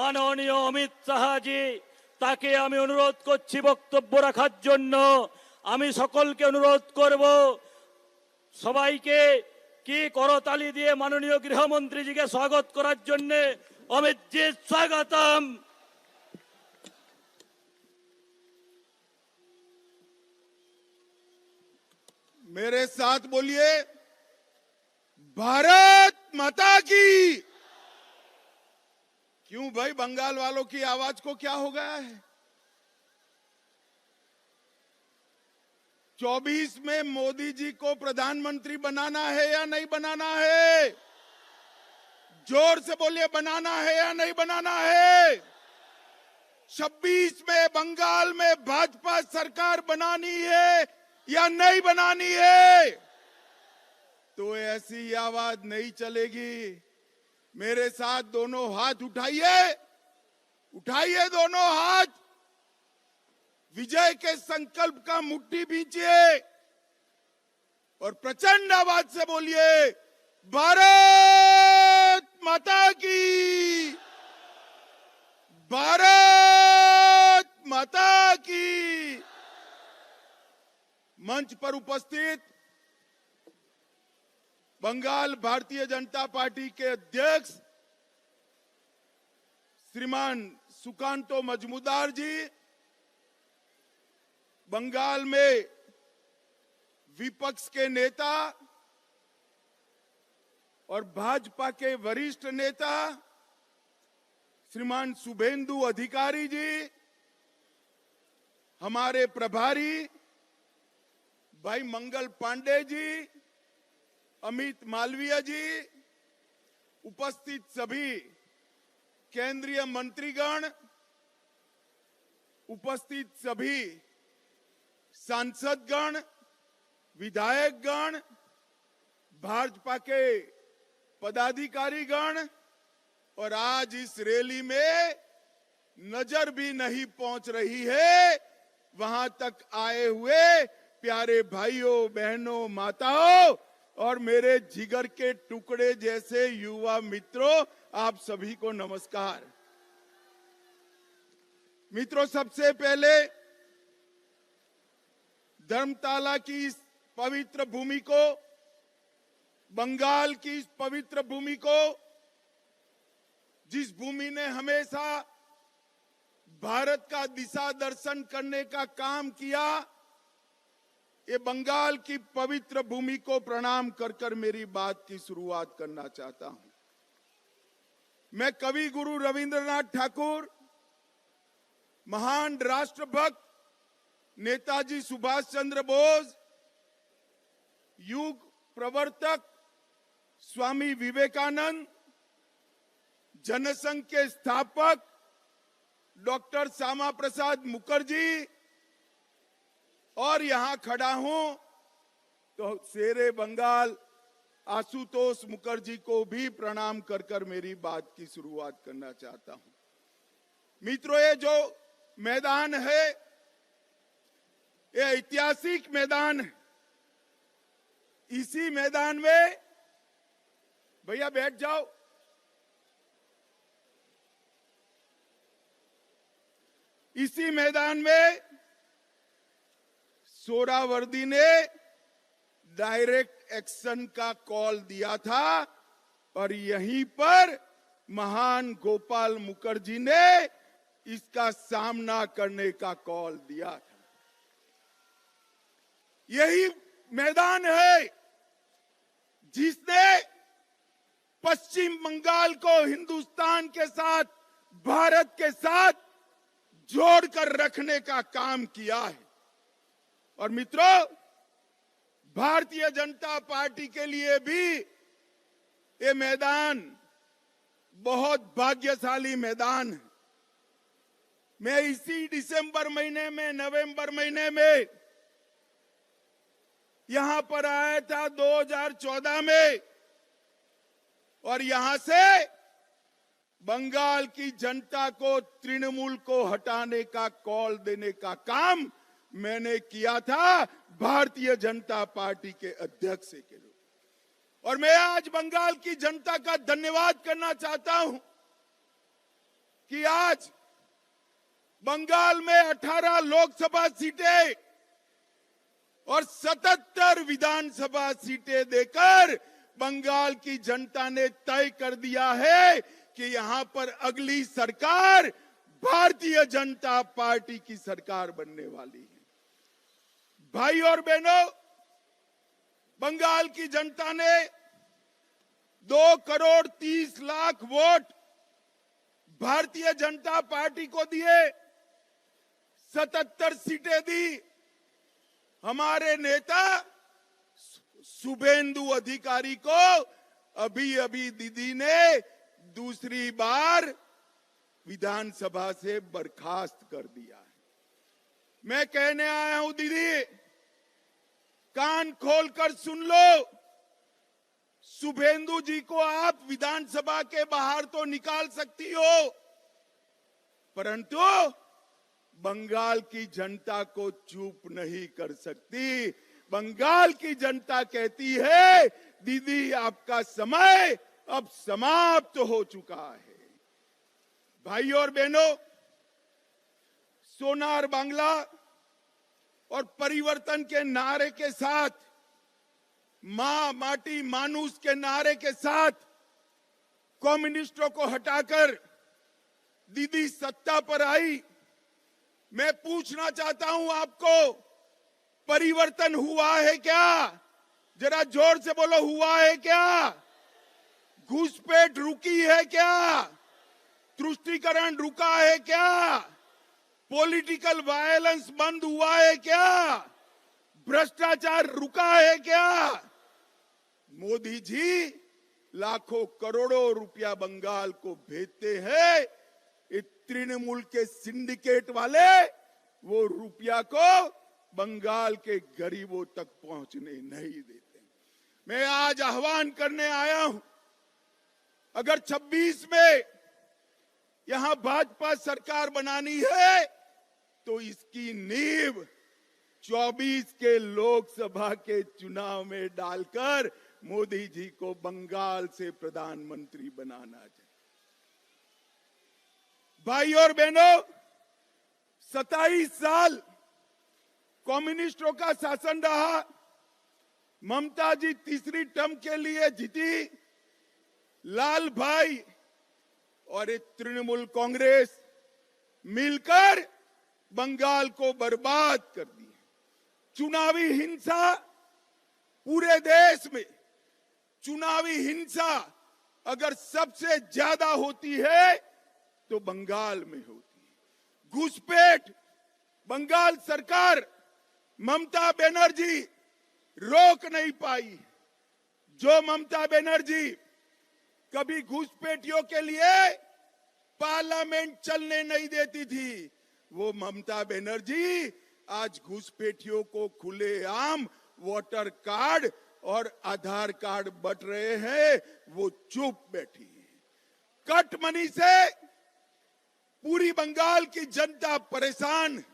মাননীয় অমিত শাহজি তাকে আমি অনুরোধ করছি বক্তব্য রাখার জন্য। আমি সকলকে অনুরোধ করব সবাইকে কি করতালি দিয়ে মাননীয় গৃহমন্ত্রীজিকে স্বাগত করার জন্য। অমিত জি স্বাগতম। मेरे साथ बोलिए भारत माता की। क्यों भाई, बंगाल वालों की आवाज को क्या हो गया है? 24 में मोदी जी को प्रधानमंत्री बनाना है या नहीं बनाना है? जोर से बोलिए, बनाना है या नहीं बनाना है? 26 में बंगाल में भाजपा सरकार बनानी है या नहीं बनानी है? तो ऐसी आवाज नहीं चलेगी। मेरे साथ दोनों हाथ उठाइए, उठाइए दोनों हाथ, विजय के संकल्प का मुट्ठी भींचिए और प्रचंड आवाज से बोलिए भारत माता की, भारत माता की। मंच पर उपस्थित बंगाल भारतीय जनता पार्टी के अध्यक्ष श्रीमान सुकांतो मजमुदार जी, बंगाल में विपक्ष के नेता और भाजपा के वरिष्ठ नेता श्रीमान शुभेंदु अधिकारी जी, हमारे प्रभारी भाई मंगल पांडे जी, अमित मालवीय जी, उपस्थित सभी केंद्रीय मंत्रीगण, उपस्थित सभी सांसदगण, विधायकगण, भाजपा के पदाधिकारीगण और आज इस रैली में नजर भी नहीं पहुंच रही है वहां तक आए हुए प्यारे भाइयों बहनों माताओं और मेरे जिगर के टुकड़े जैसे युवा मित्रों, आप सभी को नमस्कार। मित्रों, सबसे पहले धर्मताला की इस पवित्र भूमि को, बंगाल की इस पवित्र भूमि को, जिस भूमि ने हमेशा भारत का दिशा दर्शन करने का काम किया, ये बंगाल की पवित्र भूमि को प्रणाम कर कर मेरी बात की शुरुआत करना चाहता हूं। मैं कवि गुरु रविंद्रनाथ ठाकुर, महान राष्ट्रभक्त नेताजी सुभाष चंद्र बोस, युग प्रवर्तक स्वामी विवेकानंद, जनसंघ के स्थापक डॉक्टर श्यामा प्रसाद मुखर्जी और यहां खड़ा हूं तो शेरे बंगाल आशुतोष मुखर्जी को भी प्रणाम कर कर मेरी बात की शुरुआत करना चाहता हूं। मित्रों, ये जो मैदान है ये ऐतिहासिक मैदान है। इसी मैदान में, भैया बैठ जाओ, इसी मैदान में सोहरावर्दी ने डायरेक्ट एक्शन का कॉल दिया था और यहीं पर महान गोपाल मुखर्जी ने इसका सामना करने का कॉल दिया था। यही मैदान है जिसने पश्चिम बंगाल को हिंदुस्तान के साथ, भारत के साथ जोड़कर रखने का काम किया है। और मित्रों, भारतीय जनता पार्टी के लिए भी ये मैदान बहुत भाग्यशाली मैदान है। मैं इसी दिसंबर महीने में, नवंबर महीने में यहां पर आया था 2014 में और यहां से बंगाल की जनता को, तृणमूल को हटाने का कॉल देने का काम मैंने किया था भारतीय जनता पार्टी के अध्यक्ष के रूप। और मैं आज बंगाल की जनता का धन्यवाद करना चाहता हूं कि आज बंगाल में 18 लोकसभा सीटें और 77 विधानसभा सीटें देकर बंगाल की जनता ने तय कर दिया है कि यहां पर अगली सरकार भारतीय जनता पार्टी की सरकार बनने वाली है। भाई और बहनों, बंगाल की जनता ने 2,30,00,000 वोट भारतीय जनता पार्टी को दिए, 77 सीटें दी। हमारे नेता शुभेंदु अधिकारी को अभी अभी दीदी ने दूसरी बार विधानसभा से बर्खास्त कर दिया है। मैं कहने आया हूं दीदी, कान खोलकर सुन लो। शुभेंदु जी को आप विधानसभा के बाहर तो निकाल सकती हो, परंतु बंगाल की जनता को चुप नहीं कर सकती। बंगाल की जनता कहती है दीदी आपका समय अब समाप्त हो चुका है। भाई और बहनों, सोनार बांग्ला और परिवर्तन के नारे के साथ, मां माटी मानुस के नारे के साथ कम्युनिस्टों को हटाकर दीदी सत्ता पर आई। मैं पूछना चाहता हूं आपको, परिवर्तन हुआ है क्या? जरा जोर से बोलो, हुआ है क्या? घुसपैठ रुकी है क्या? तुष्टीकरण रुका है क्या? पॉलिटिकल वायलेंस बंद हुआ है क्या? भ्रष्टाचार रुका है क्या? मोदी जी लाखों करोड़ों रुपया बंगाल को भेजते हैं। तृणमूल के सिंडिकेट वाले वो रुपया को बंगाल के गरीबों तक पहुंचने नहीं देते। मैं आज आह्वान करने आया हूं, अगर 26 में यहां भाजपा सरकार बनानी है तो इसकी नींव 24 के लोकसभा के चुनाव में डालकर मोदी जी को बंगाल से प्रधानमंत्री बनाना चाहिए। भाई और बहनों, 27 साल कम्युनिस्टों का शासन रहा। ममता जी तीसरी टर्म के लिए जीती। लाल भाई और तृणमूल कांग्रेस मिलकर बंगाल को बर्बाद कर दिया। चुनावी हिंसा पूरे देश में, चुनावी हिंसा अगर सबसे ज्यादा होती है तो बंगाल में होती है। घुसपैठ बंगाल सरकार, ममता बनर्जी रोक नहीं पाई। जो ममता बनर्जी कभी घुसपैठियों के लिए पार्लियामेंट चलने नहीं देती थी, वो ममता बनर्जी आज घुसपैठियों को खुलेआम वोटर कार्ड और आधार कार्ड बंट रहे हैं, वो चुप बैठी है। कट मनी से पूरी बंगाल की जनता परेशान,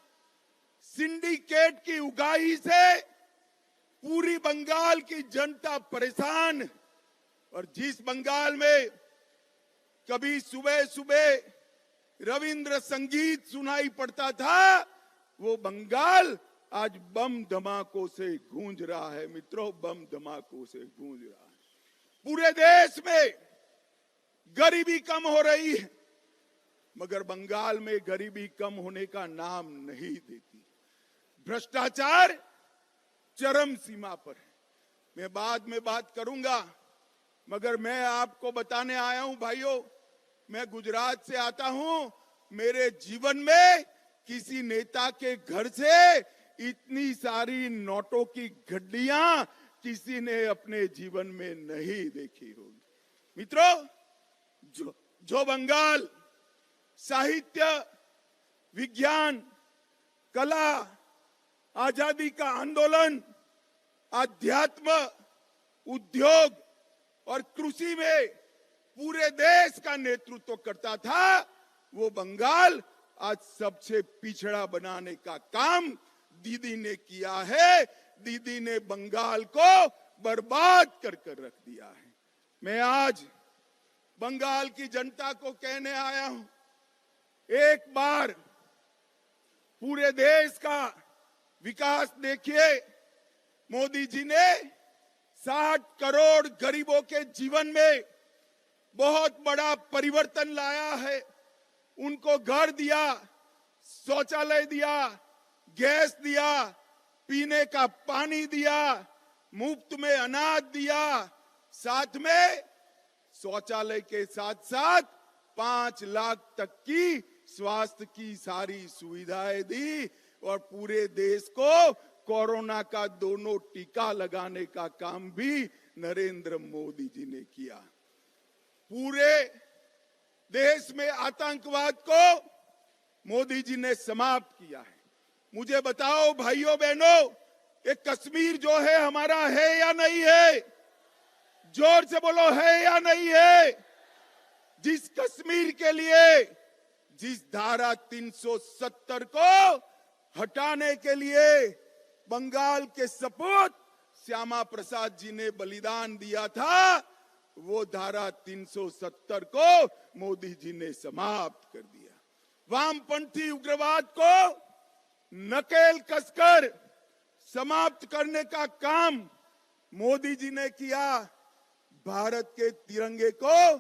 सिंडिकेट की उगाही से पूरी बंगाल की जनता परेशान। और जिस बंगाल में कभी सुबह सुबह रविंद्र संगीत सुनाई पड़ता था, वो बंगाल आज बम धमाकों से गूंज रहा है। मित्रों, बम धमाकों से गूंज रहा है। पूरे देश में गरीबी कम हो रही है, मगर बंगाल में गरीबी कम होने का नाम नहीं देती। भ्रष्टाचार चरम सीमा पर है। मैं बाद में बात करूंगा, मगर मैं आपको बताने आया हूं भाइयों, मैं गुजरात से आता हूं। मेरे जीवन में किसी नेता के घर से इतनी सारी नोटों की गड्डियां किसी ने अपने जीवन में नहीं देखी होगी। मित्रों, जो बंगाल साहित्य, विज्ञान, कला, आजादी का आंदोलन, आध्यात्म, उद्योग और कृषि में पूरे देश का नेतृत्व करता था, वो बंगाल आज सबसे पिछड़ा बनाने का काम दीदी ने किया है। दीदी ने बंगाल को बर्बाद कर रख दिया है। मैं आज बंगाल की जनता को कहने आया हूं, एक बार पूरे देश का विकास देखिए। मोदी जी ने 60 करोड़ गरीबों के जीवन में बहुत बड़ा परिवर्तन लाया है। उनको घर दिया, शौचालय दिया, गैस दिया, पीने का पानी दिया, मुफ्त में अनाज दिया, साथ में शौचालय के साथ साथ 5 लाख तक की स्वास्थ्य की सारी सुविधाएं दी और पूरे देश को कोरोना का दोनों टीका लगाने का काम भी नरेंद्र मोदी जी ने किया। पूरे देश में आतंकवाद को मोदी जी ने समाप्त किया है। मुझे बताओ भाइयों बहनों, ये कश्मीर जो है हमारा है या नहीं है? जोर से बोलो, है या नहीं है? जिस कश्मीर के लिए जिस धारा 370 को हटाने के लिए बंगाल के सपूत श्यामा प्रसाद जी ने बलिदान दिया था, वो धारा 370 को मोदी जी ने समाप्त कर दिया। वामपंथी उग्रवाद को नकेल कसकर समाप्त करने का काम मोदी जी ने किया। भारत के तिरंगे को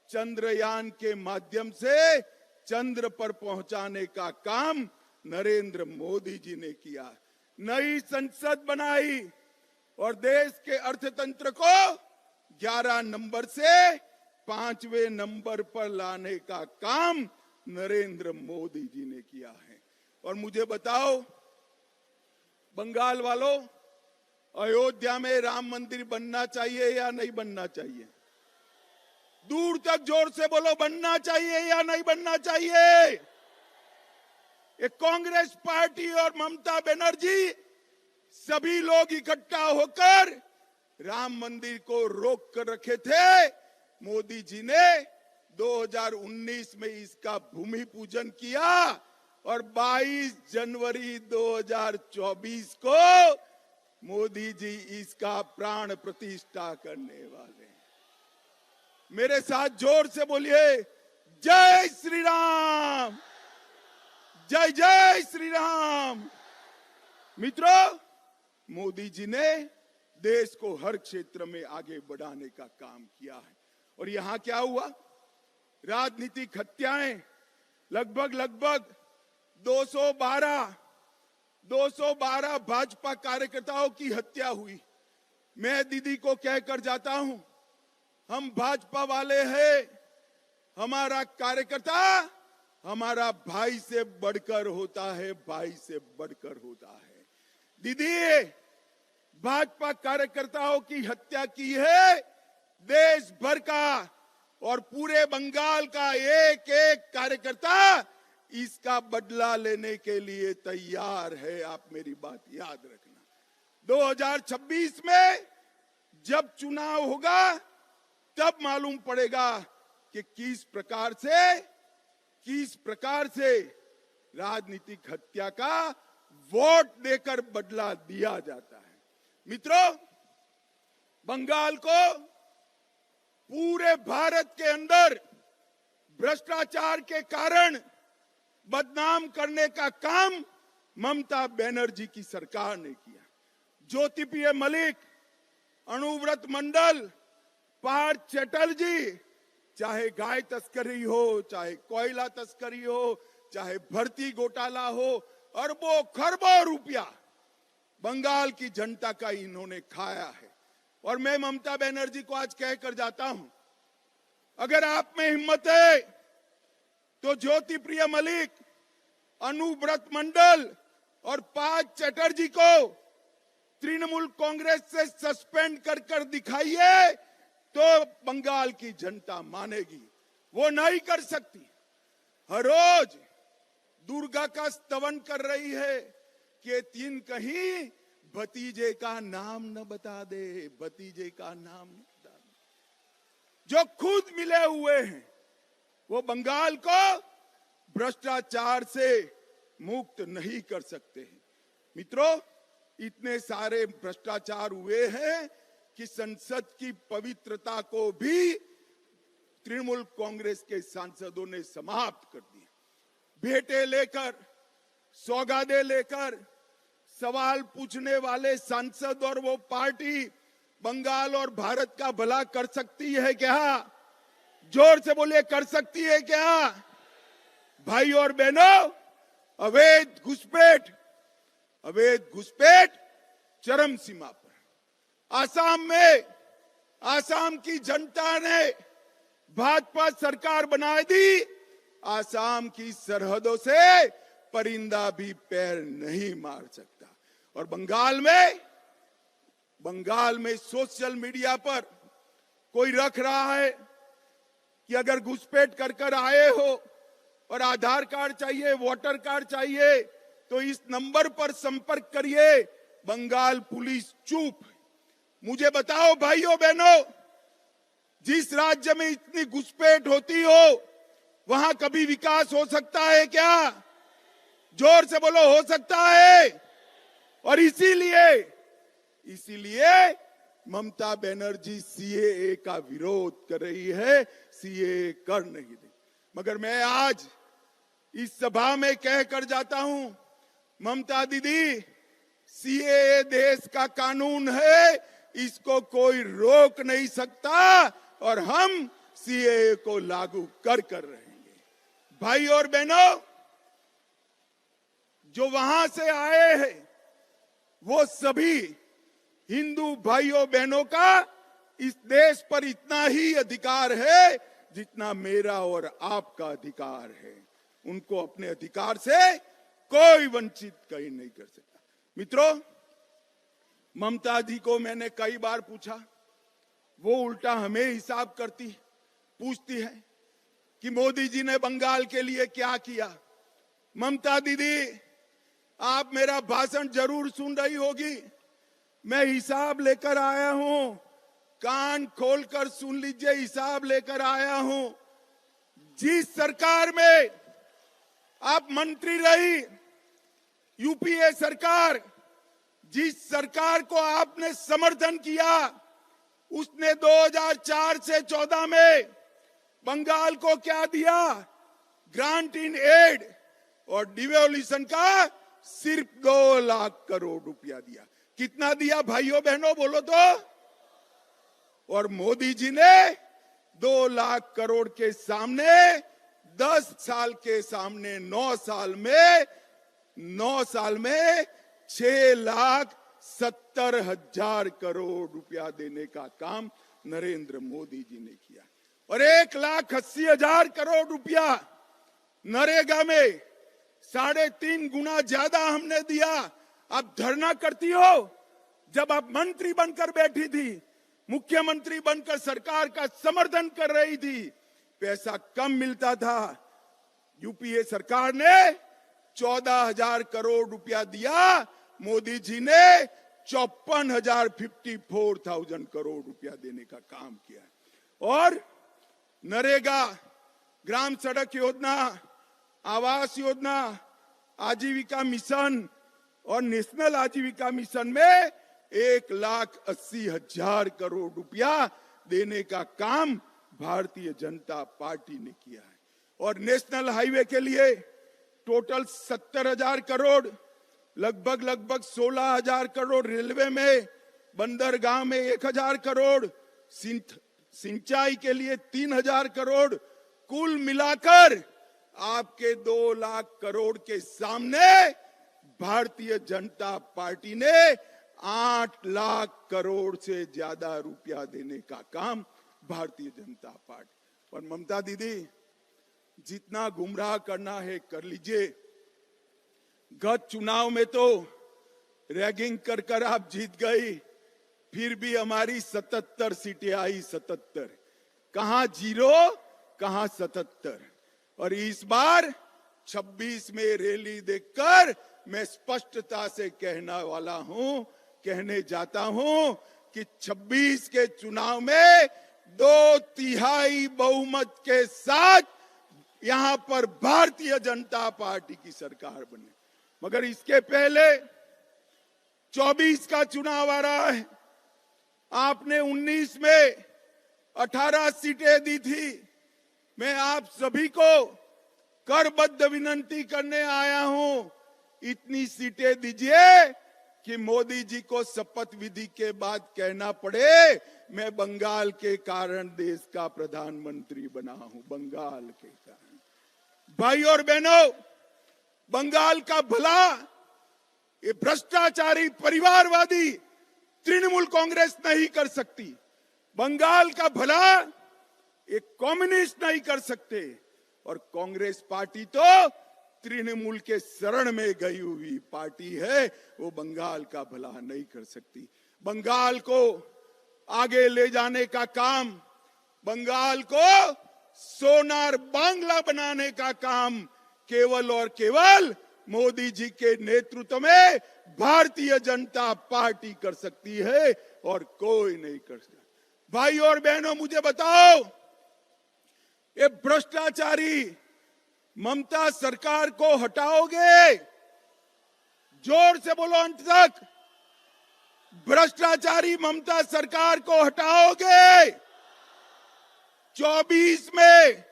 चंद्रयान के माध्यम से चंद्र पर पहुंचाने का काम नरेंद्र मोदी जी ने किया। नई संसद बनाई और देश के अर्थतंत्र को 11 नंबर से 5वें नंबर पर लाने का काम नरेंद्र मोदी जी ने किया है। और मुझे बताओ बंगाल वालों, अयोध्या में राम मंदिर बनना चाहिए या नहीं बनना चाहिए? दूर तक जोर से बोलो, बनना चाहिए या नहीं बनना चाहिए? एक कांग्रेस पार्टी और ममता बनर्जी सभी लोग इकट्ठा होकर राम मंदिर को रोक कर रखे थे। मोदी जी ने 2019 में इसका भूमि पूजन किया और 22 जनवरी 2024 को मोदी जी इसका प्राण प्रतिष्ठा करने वाले हैं। मेरे साथ जोर से बोलिए, जय श्री राम, जय जय श्री राम। मित्रों, मोदी जी ने देश को हर क्षेत्र में आगे बढ़ाने का काम किया है। और यहां क्या हुआ? राजनीतिक हत्याएं लगभग 212 भाजपा कार्यकर्ताओं की हत्या हुई। मैं दीदी को कहकर जाता हूं, हम भाजपा वाले हैं, हमारा कार्यकर्ता हमारा भाई से बढ़कर होता है, भाई से बढ़कर होता है। दीदी, भाजपा कार्यकर्ताओं की हत्या की है देश भर का और पूरे बंगाल का एक एक कार्यकर्ता इसका बदला लेने के लिए तैयार है। आप मेरी बात याद रखना। 2026 में जब चुनाव होगा तब मालूम पड़ेगा कि किस प्रकार से राजनीतिक हत्या का वोट देकर बदला दिया जाता है। मित्रों, बंगाल को पूरे भारत के अंदर भ्रष्टाचार के कारण बदनाम करने का काम ममता बनर्जी की सरकार ने किया। ज्योतिप्रिय मलिक, अनुव्रत मंडल, पार्थ चटर्जी, चाहे गाय तस्करी हो, चाहे कोयला तस्करी हो, चाहे भर्ती घोटाला हो, अरबों खरबों रुपया बंगाल की जनता का इन्होंने खाया है। और मैं ममता बनर्जी को आज कहकर जाता हूं, अगर आप में हिम्मत है तो ज्योतिप्रिय मलिक, अनुव्रत मंडल और पार्थ चटर्जी को तृणमूल कांग्रेस से सस्पेंड कर दिखाइए तो बंगाल की जनता मानेगी। वो नहीं कर सकती। हर रोज दुर्गा का स्तवन कर रही है कि तीन कहीं भतीजे का नाम न बता दे, भतीजे का नाम न बता दे। जो खुद मिले हुए हैं वो बंगाल को भ्रष्टाचार से मुक्त नहीं कर सकते हैं। मित्रों, इतने सारे भ्रष्टाचार हुए हैं कि संसद की पवित्रता को भी तृणमूल कांग्रेस के सांसदों ने समाप्त कर दिया। भेंटें लेकर, सौगातें लेकर सवाल पूछने वाले सांसद और वो पार्टी बंगाल और भारत का भला कर सकती है क्या? जोर से बोलिए, कर सकती है क्या? भाई और बहनों, अवैध घुसपैठ चरम सीमा पर। आसाम की जनता ने भाजपा सरकार बना दी। आसाम की सरहदों से परिंदा भी पैर नहीं मार सकता। और बंगाल में सोशल मीडिया पर कोई रख रहा है कि अगर घुसपैठ कर आए हो और आधार कार्ड चाहिए, वोटर कार्ड चाहिए, तो इस नंबर पर संपर्क करिए। बंगाल पुलिस चुप। मुझे बताओ भाइयों बहनों, जिस राज्य में इतनी घुसपैठ होती हो वहां कभी विकास हो सकता है क्या? जोर से बोलो, हो सकता है? और इसीलिए ममता बनर्जी सीएए का विरोध कर रही है, सीएए कर नहीं दे। मगर मैं आज इस सभा में कहकर जाता हूं, ममता दीदी, सीएए देश का कानून है, इसको कोई रोक नहीं सकता और हम सीएए को लागू कर रहेंगे। भाई और बहनों, जो वहां से आए हैं वो सभी हिंदू भाइयों बहनों का इस देश पर इतना ही अधिकार है जितना मेरा और आपका अधिकार है। उनको अपने अधिकार से कोई वंचित कहीं नहीं कर सकता। मित्रों, ममता जी को मैंने कई बार पूछा, वो उल्टा हमें हिसाब पूछती है कि मोदी जी ने बंगाल के लिए क्या किया। ममता दीदी, आप मेरा भाषण जरूर सुन रही होगी, मैं हिसाब लेकर आया हूं, कान खोलकर सुन लीजिए, हिसाब लेकर आया हूं। जिस सरकार में आप मंत्री रही, यूपीए सरकार, जिस सरकार को आपने समर्थन किया, उसने 2004 से 14 में बंगाल को क्या दिया? ग्रांट इन एड और डिवोल्यूशन का सिर्फ 2 लाख करोड़ रुपया दिया। कितना दिया भाइयों बहनों, बोलो तो? और मोदी जी ने 2 लाख करोड़ के सामने 10 साल के सामने 9 साल में 6,70,000 करोड़ रुपया देने का काम नरेंद्र मोदी जी ने किया। और 1,80,000 करोड़ रुपया नरेगा में 3.5 गुना ज्यादा हमने दिया। आप धरना करती हो, जब आप मंत्री बनकर बैठी थी, मुख्यमंत्री बनकर सरकार का समर्थन कर रही थी, पैसा कम मिलता था। यूपीए सरकार ने 14,000 करोड़ रुपया दिया, मोदी जी ने 54,000 करोड़ रुपया देने का काम किया। और नरेगा, ग्राम सड़क योजना, आवास योजना, आजीविका मिशन और नेशनल आजीविका मिशन में 1,80,000 करोड़ रुपया देने का काम भारतीय जनता पार्टी ने किया है। और नेशनल हाईवे के लिए टोटल 70,000 करोड़, लगभग 16,000 करोड़, रेलवे में बंदरगाह में 1,000 करोड़, सिंचाई के लिए 3,000 करोड़, कुल मिलाकर आपके 2 लाख करोड़ के सामने भारतीय जनता पार्टी ने 8 लाख करोड़ से ज्यादा रुपया देने का काम भारतीय जनता पार्टी। और ममता दीदी, जितना गुमराह करना है कर लीजिए। गत चुनाव में तो रैगिंग कर आप जीत गई, फिर भी हमारी 77 सीटें आई। 77, कहां 0, कहां 77। और इस बार 26 में रैली देखकर मैं स्पष्टता से कहने जाता हूं कि 26 के चुनाव में 2/3 बहुमत के साथ यहां पर भारतीय जनता पार्टी की सरकार बने। मगर इसके पहले 24 का चुनाव आ रहा है। आपने 19 में 18 सीटें दी थी। मैं आप सभी को करबद्ध विनंती करने आया हूं, इतनी सीटें दीजिए कि मोदी जी को शपथ विधि के बाद कहना पड़े मैं बंगाल के कारण देश का प्रधानमंत्री बना हूं, बंगाल के कारण। भाई और बहनों, बंगाल का भला ये भ्रष्टाचारी परिवारवादी तृणमूल कांग्रेस नहीं कर सकती। बंगाल का भला एक कम्युनिस्ट नहीं कर सकते, और कांग्रेस पार्टी तो तृणमूल के शरण में गई हुई पार्टी है, वो बंगाल का भला नहीं कर सकती। बंगाल को आगे ले जाने का काम, बंगाल को सोनार बांग्ला बनाने का काम केवल और केवल मोदी जी के नेतृत्व में भारतीय जनता पार्टी कर सकती है, और कोई नहीं कर सकता। भाई और बहनों, मुझे बताओ, ये भ्रष्टाचारी ममता सरकार को हटाओगे? जोर से बोलो अंत तक। भ्रष्टाचारी ममता सरकार को हटाओगे? 24 में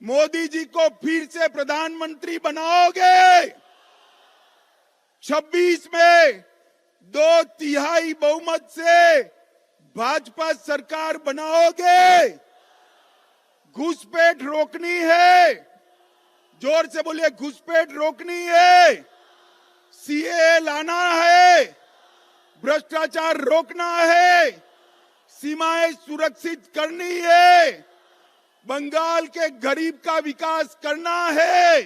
मोदी जी को फिर से प्रधानमंत्री बनाओगे? 26 में 2/3 बहुमत से भाजपा सरकार बनाओगे? घुसपैठ रोकनी है, जोर से बोलिए, घुसपैठ रोकनी है, सीएए लाना है, भ्रष्टाचार रोकना है, सीमाएं सुरक्षित करनी है, बंगाल के गरीब का विकास करना है,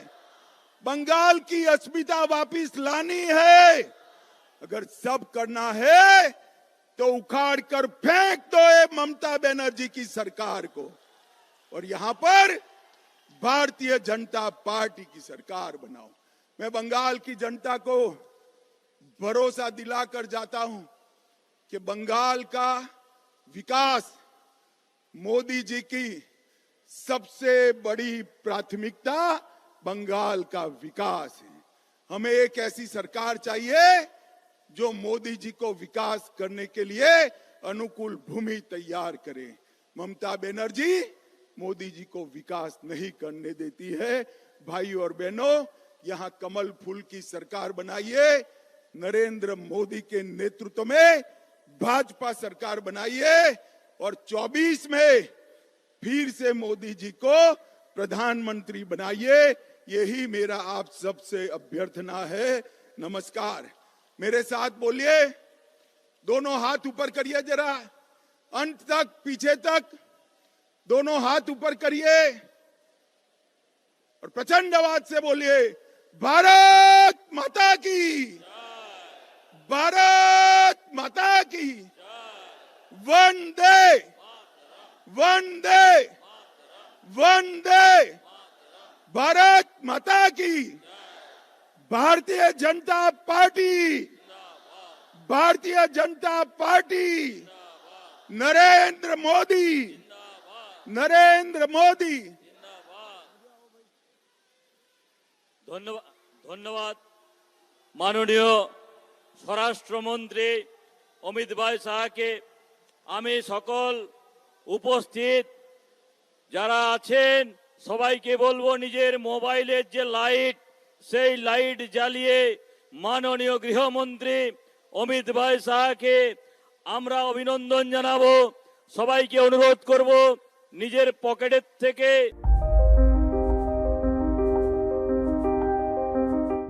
बंगाल की अस्मिता वापस लानी है। अगर सब करना है तो उखाड़ कर फेंक दो ये ममता बनर्जी की सरकार को, और यहां पर भारतीय जनता पार्टी की सरकार बनाओ। मैं बंगाल की जनता को भरोसा दिलाकर जाता हूं कि बंगाल का विकास मोदी जी की सबसे बड़ी प्राथमिकता बंगाल का विकास है। हमें एक ऐसी सरकार चाहिए जो मोदी जी को विकास करने के लिए अनुकूल भूमि तैयार करे। ममता बनर्जी मोदी जी को विकास नहीं करने देती है। भाई और बहनों, यहां कमल फूल की सरकार बनाइए, नरेंद्र मोदी के नेतृत्व में भाजपा सरकार बनाइए, और 24 में फिर से मोदी जी को प्रधानमंत्री बनाइए। यही मेरा आप सबसे अभ्यर्थना है। नमस्कार। मेरे साथ बोलिए, दोनों हाथ ऊपर करिए जरा, अंत तक, पीछे तक, दोनों हाथ ऊपर करिए और प्रचंड आवाज से बोलिए, भारत माता की, भारत माता की, वंदे वंदे वंदे, भारत माता की। Bharatiya Janata party, Bharatiya Janata party, Narendra Modi, Narendra Modi. ধন্যবাদ ধন্যবাদ মাননীয় স্বরাষ্ট্রমন্ত্রী অমিত ভাই শাহকে। আমি সকল উপস্থিত যারা আছেন সবাইকে বলবো, নিজের মোবাইলের যে লাইট, সেই লাইট জ্বালিয়ে মাননীয় গৃহমন্ত্রী অমিত ভাই শাহকে আমরা অভিনন্দন জানাবো। সবাইকে অনুরোধ করব নিজের পকেটের থেকে